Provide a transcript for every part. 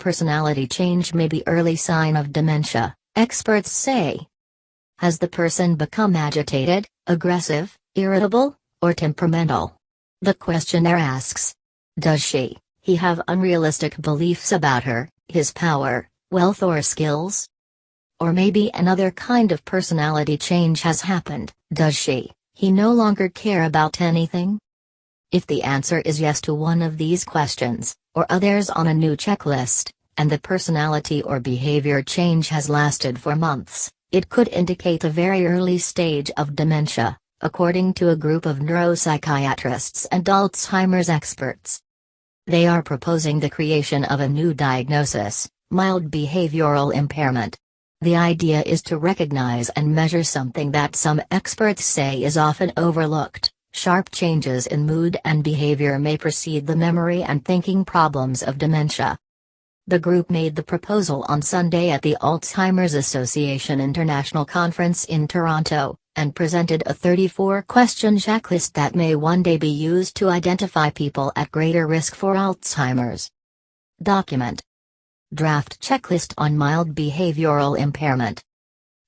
personality change may be early sign of dementia, experts say. Has the person become agitated, aggressive, irritable, or temperamental? The questionnaire asks. Does he have unrealistic beliefs about her, his power, wealth or skills? Or maybe another kind of personality change has happened. Does he no longer care about anything? If the answer is yes to one of these questions, or others on a new checklist, and the personality or behavior change has lasted for months, it could indicate a very early stage of dementia, according to a group of neuropsychiatrists and Alzheimer's experts. They are proposing the creation of a new diagnosis, mild behavioral impairment. The idea is to recognize and measure something that some experts say is often overlooked. Sharp changes in mood and behavior may precede the memory and thinking problems of dementia. The group made the proposal on Sunday at the Alzheimer's Association International Conference in Toronto, and presented a 34-question checklist that may one day be used to identify people at greater risk for Alzheimer's. Document. Draft checklist on mild behavioral impairment.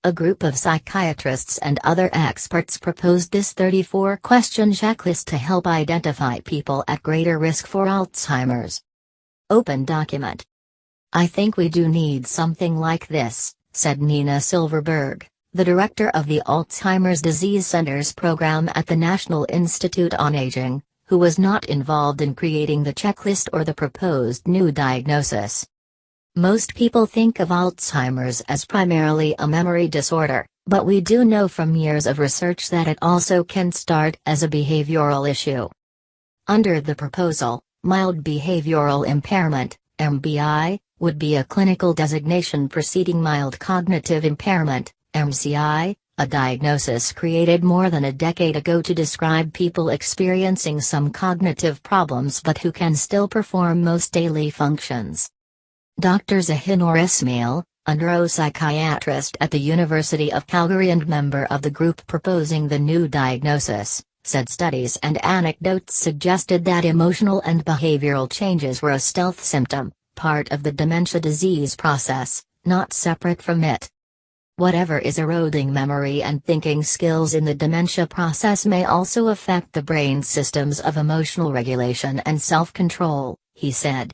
A group of psychiatrists and other experts proposed this 34-question checklist to help identify people at greater risk for Alzheimer's. Open document. I think we do need something like this, said Nina Silverberg, the director of the Alzheimer's Disease Centers program at the National Institute on Aging, who was not involved in creating the checklist or the proposed new diagnosis. Most people think of Alzheimer's as primarily a memory disorder, but we do know from years of research that it also can start as a behavioral issue. Under the proposal, mild behavioral impairment, MBI, would be a clinical designation preceding mild cognitive impairment, MCI, a diagnosis created more than a decade ago to describe people experiencing some cognitive problems but who can still perform most daily functions. Dr. Zahinor Ismail, a neuropsychiatrist at the University of Calgary and member of the group proposing the new diagnosis, said studies and anecdotes suggested that emotional and behavioral changes were a stealth symptom, part of the dementia disease process, not separate from it. Whatever is eroding memory and thinking skills in the dementia process may also affect the brain systems of emotional regulation and self-control, he said.